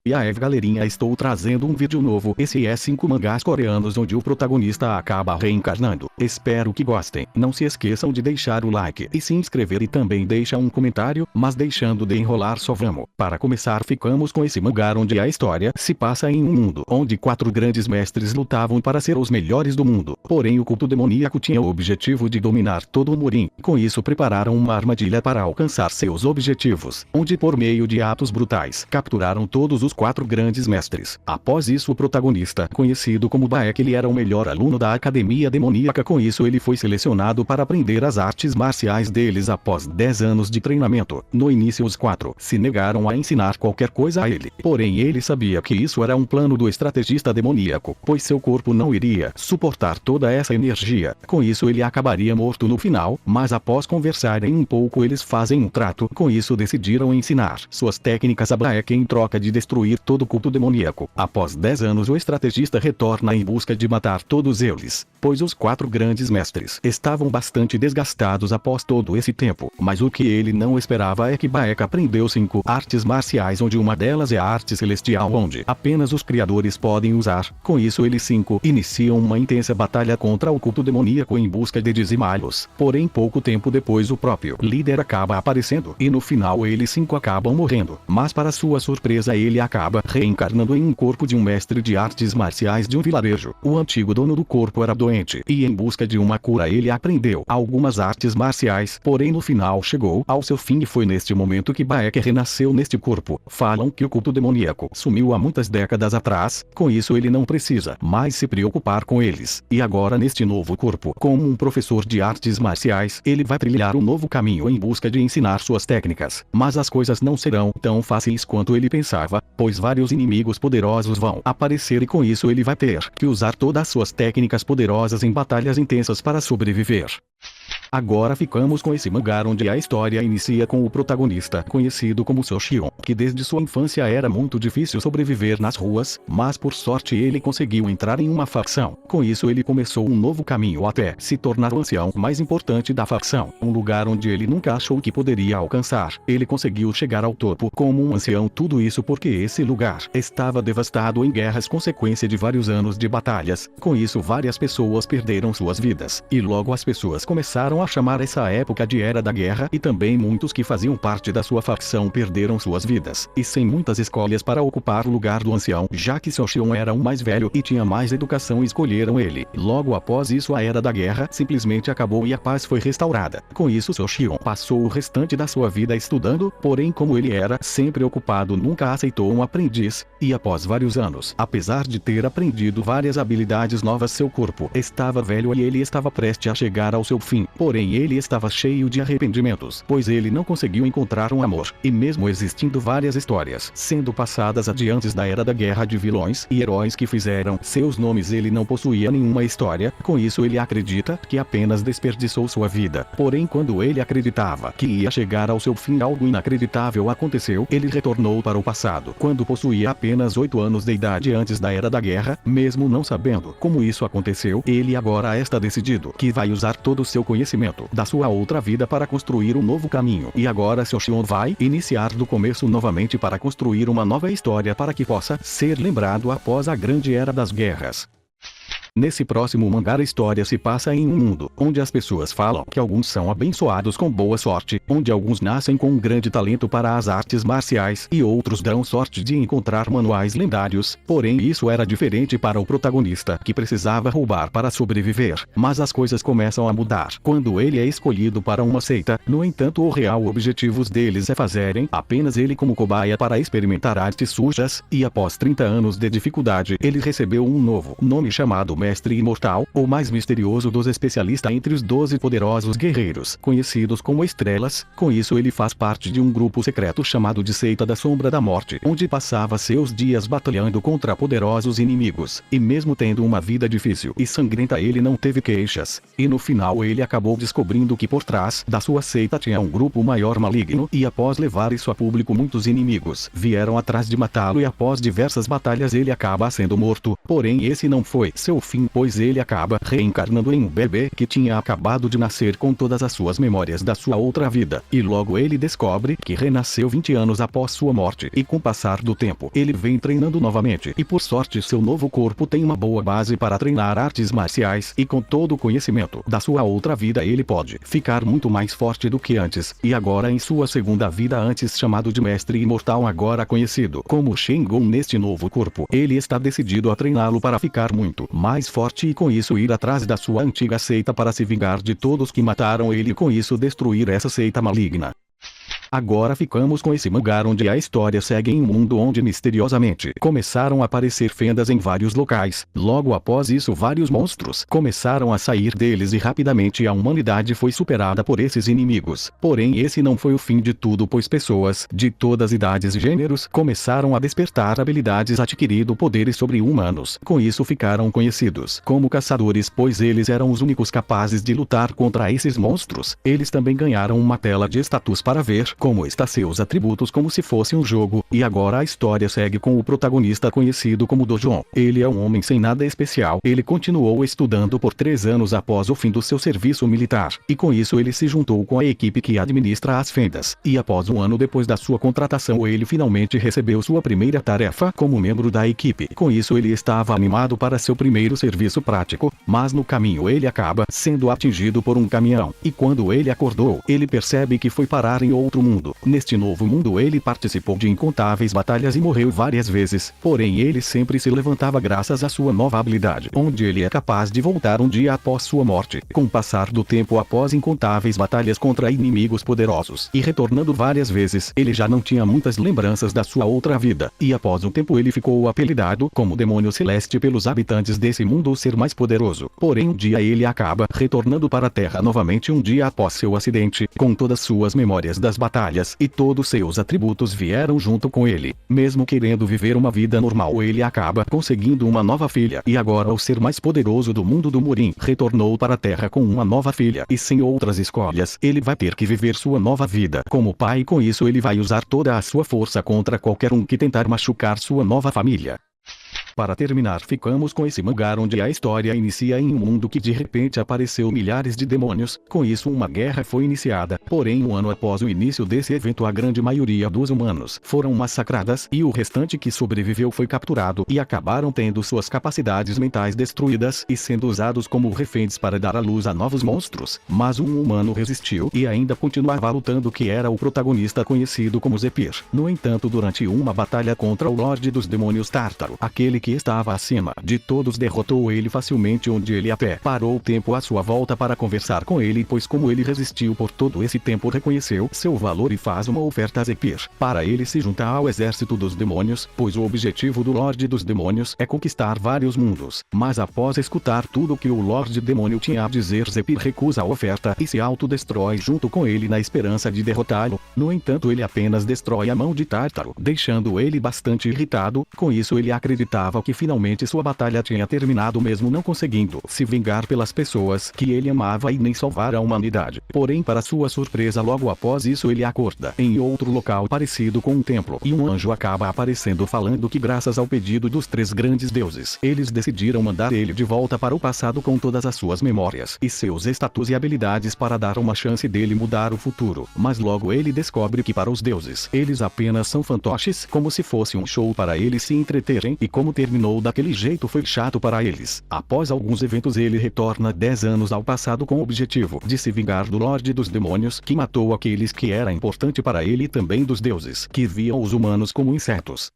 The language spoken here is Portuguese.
E aí galerinha, estou trazendo um vídeo novo. Esse é 5 mangás coreanos onde o protagonista acaba reencarnando. Espero que gostem. Não se esqueçam de deixar o like e se inscrever e também deixa um comentário, mas deixando de enrolar só vamos. Para começar ficamos com esse mangá onde a história se passa em um mundo onde 4 grandes mestres lutavam para ser os melhores do mundo. Porém o culto demoníaco tinha o objetivo de dominar todo o Murim. Com isso prepararam uma armadilha para alcançar seus objetivos, onde por meio de atos brutais capturaram todos os 4 grandes mestres. Após isso o protagonista, conhecido como Baek, ele era o melhor aluno da academia demoníaca. Com isso ele foi selecionado para aprender as artes marciais deles após 10 anos de treinamento. No início os 4 se negaram a ensinar qualquer coisa a ele. Porém ele sabia que isso era um plano do estrategista demoníaco, pois seu corpo não iria suportar toda essa energia. Com isso ele acabaria morto no final, mas após conversarem um pouco eles fazem um trato. Com isso decidiram ensinar suas técnicas a Baek em troca de destruir todo o culto demoníaco. Após 10 anos o estrategista retorna em busca de matar todos eles, pois os 4 grandes mestres estavam bastante desgastados após todo esse tempo. Mas o que ele não esperava é que Baek aprendeu 5 artes marciais, onde uma delas é a arte celestial, onde apenas os criadores podem usar. Com isso eles 5 iniciam uma intensa batalha contra o culto demoníaco em busca de dizimá-los. Porém pouco tempo depois o próprio líder acaba aparecendo e no final eles 5 acabam morrendo. Mas para sua surpresa ele acaba reencarnando em um corpo de um mestre de artes marciais de um vilarejo. O antigo dono do corpo era doente e em busca de uma cura ele aprendeu algumas artes marciais, porém no final chegou ao seu fim e foi neste momento que Baek renasceu neste corpo. Falam que o culto demoníaco sumiu há muitas décadas atrás, com isso ele não precisa mais se preocupar com eles. E agora neste novo corpo, como um professor de artes marciais, ele vai trilhar um novo caminho em busca de ensinar suas técnicas. Mas as coisas não serão tão fáceis quanto ele pensava, pois vários inimigos poderosos vão aparecer e com isso ele vai ter que usar todas as suas técnicas poderosas em batalhas intensas para sobreviver. Agora ficamos com esse mangá onde a história inicia com o protagonista, conhecido como Soshion, que desde sua infância era muito difícil sobreviver nas ruas, mas por sorte ele conseguiu entrar em uma facção. Com isso ele começou um novo caminho até se tornar o ancião mais importante da facção, um lugar onde ele nunca achou que poderia alcançar. Ele conseguiu chegar ao topo como um ancião, tudo isso porque esse lugar estava devastado em guerras, consequência de vários anos de batalhas. Com isso várias pessoas perderam suas vidas, e logo as pessoas começaram a chamar essa época de Era da Guerra, e também muitos que faziam parte da sua facção perderam suas vidas, e sem muitas escolhas para ocupar o lugar do ancião, já que Soshion era o mais velho e tinha mais educação, escolheram ele. Logo após isso a Era da Guerra simplesmente acabou e a paz foi restaurada. Com isso Soshion passou o restante da sua vida estudando, porém como ele era sempre ocupado nunca aceitou um aprendiz, e após vários anos, apesar de ter aprendido várias habilidades novas, seu corpo estava velho e ele estava prestes a chegar ao seu fim. Porém ele estava cheio de arrependimentos, pois ele não conseguiu encontrar um amor, e mesmo existindo várias histórias sendo passadas adiante da Era da Guerra de vilões e heróis que fizeram seus nomes, ele não possuía nenhuma história. Com isso ele acredita que apenas desperdiçou sua vida. Porém quando ele acreditava que ia chegar ao seu fim, algo inacreditável aconteceu. Ele retornou para o passado, quando possuía apenas 8 anos de idade antes da Era da Guerra. Mesmo não sabendo como isso aconteceu, ele agora está decidido que vai usar todo o seu conhecimento da sua outra vida para construir um novo caminho. E agora Soshion vai iniciar do começo novamente para construir uma nova história para que possa ser lembrado após a grande Era das Guerras. Nesse próximo mangá a história se passa em um mundo onde as pessoas falam que alguns são abençoados com boa sorte, onde alguns nascem com um grande talento para as artes marciais e outros dão sorte de encontrar manuais lendários. Porém isso era diferente para o protagonista, que precisava roubar para sobreviver. Mas as coisas começam a mudar quando ele é escolhido para uma seita. No entanto o real objetivo deles é fazerem apenas ele como cobaia para experimentar artes sujas, e após 30 anos de dificuldade ele recebeu um novo nome chamado Mestre Imortal, o mais misterioso dos especialistas entre os 12 poderosos guerreiros, conhecidos como Estrelas. Com isso ele faz parte de um grupo secreto chamado de Seita da Sombra da Morte, onde passava seus dias batalhando contra poderosos inimigos, e mesmo tendo uma vida difícil e sangrenta ele não teve queixas. E no final ele acabou descobrindo que por trás da sua seita tinha um grupo maior maligno, e após levar isso a público muitos inimigos vieram atrás de matá-lo, e após diversas batalhas ele acaba sendo morto. Porém esse não foi seu fim. Shin, pois ele acaba reencarnando em um bebê que tinha acabado de nascer com todas as suas memórias da sua outra vida, e logo ele descobre que renasceu 20 anos após sua morte, e com o passar do tempo ele vem treinando novamente, e por sorte seu novo corpo tem uma boa base para treinar artes marciais, e com todo o conhecimento da sua outra vida ele pode ficar muito mais forte do que antes, e agora em sua segunda vida, antes chamado de Mestre Imortal, agora conhecido como Shengon, neste novo corpo ele está decidido a treiná-lo para ficar muito mais forte, e com isso ir atrás da sua antiga seita para se vingar de todos que mataram ele, e com isso destruir essa seita maligna. Agora ficamos com esse mangá onde a história segue em um mundo onde misteriosamente começaram a aparecer fendas em vários locais. Logo após isso vários monstros começaram a sair deles e rapidamente a humanidade foi superada por esses inimigos. Porém esse não foi o fim de tudo, pois pessoas de todas idades e gêneros começaram a despertar habilidades, adquirindo poderes sobre-humanos. Com isso ficaram conhecidos como caçadores, pois eles eram os únicos capazes de lutar contra esses monstros. Eles também ganharam uma tela de status para ver como está seus atributos, como se fosse um jogo, e agora a história segue com o protagonista conhecido como Dojon. Ele é um homem sem nada especial. Ele continuou estudando por 3 anos após o fim do seu serviço militar, e com isso ele se juntou com a equipe que administra as fendas, e após um ano depois da sua contratação ele finalmente recebeu sua primeira tarefa como membro da equipe. Com isso ele estava animado para seu primeiro serviço prático, mas no caminho ele acaba sendo atingido por um caminhão, e quando ele acordou ele percebe que foi parar em outro mundo. Neste novo mundo ele participou de incontáveis batalhas e morreu várias vezes, porém ele sempre se levantava graças à sua nova habilidade, onde ele é capaz de voltar um dia após sua morte. Com o passar do tempo, após incontáveis batalhas contra inimigos poderosos e retornando várias vezes, ele já não tinha muitas lembranças da sua outra vida, e após um tempo ele ficou apelidado como Demônio Celeste pelos habitantes desse mundo ser mais poderoso. Porém um dia ele acaba retornando para a Terra novamente um dia após seu acidente, com todas suas memórias das batalhas, e todos seus atributos vieram junto com ele. Mesmo querendo viver uma vida normal ele acaba conseguindo uma nova filha, e agora o ser mais poderoso do mundo do Murin retornou para a Terra com uma nova filha, e sem outras escolhas ele vai ter que viver sua nova vida como pai, e com isso ele vai usar toda a sua força contra qualquer um que tentar machucar sua nova família. Para terminar ficamos com esse mangá onde a história inicia em um mundo que de repente apareceu milhares de demônios. Com isso uma guerra foi iniciada, porém um ano após o início desse evento a grande maioria dos humanos foram massacradas, e o restante que sobreviveu foi capturado e acabaram tendo suas capacidades mentais destruídas e sendo usados como reféns para dar à luz a novos monstros. Mas um humano resistiu e ainda continuava lutando, que era o protagonista conhecido como Zephyr. No entanto, durante uma batalha contra o Lorde dos Demônios Tártaro, aquele que estava acima de todos derrotou ele facilmente, onde ele a pé parou o tempo à sua volta para conversar com ele, pois como ele resistiu por todo esse tempo reconheceu seu valor e faz uma oferta a Zephyr para ele se juntar ao exército dos demônios, pois o objetivo do Lorde dos Demônios é conquistar vários mundos. Mas após escutar tudo o que o Lorde Demônio tinha a dizer, Zephyr recusa a oferta e se autodestrói junto com ele na esperança de derrotá-lo. No entanto ele apenas destrói a mão de Tártaro, deixando ele bastante irritado. Com isso ele acreditava que finalmente sua batalha tinha terminado, mesmo não conseguindo se vingar pelas pessoas que ele amava e nem salvar a humanidade. Porém para sua surpresa, logo após isso ele acorda em outro local parecido com um templo, e um anjo acaba aparecendo falando que graças ao pedido dos 3 grandes deuses, eles decidiram mandar ele de volta para o passado com todas as suas memórias e seus status e habilidades para dar uma chance dele mudar o futuro. Mas logo ele descobre que para os deuses eles apenas são fantoches, como se fosse um show para eles se entreterem, e como terminou daquele jeito foi chato para eles. Após alguns eventos ele retorna 10 anos ao passado com o objetivo de se vingar do Lorde dos Demônios, que matou aqueles que era importante para ele, e também dos deuses que viam os humanos como insetos.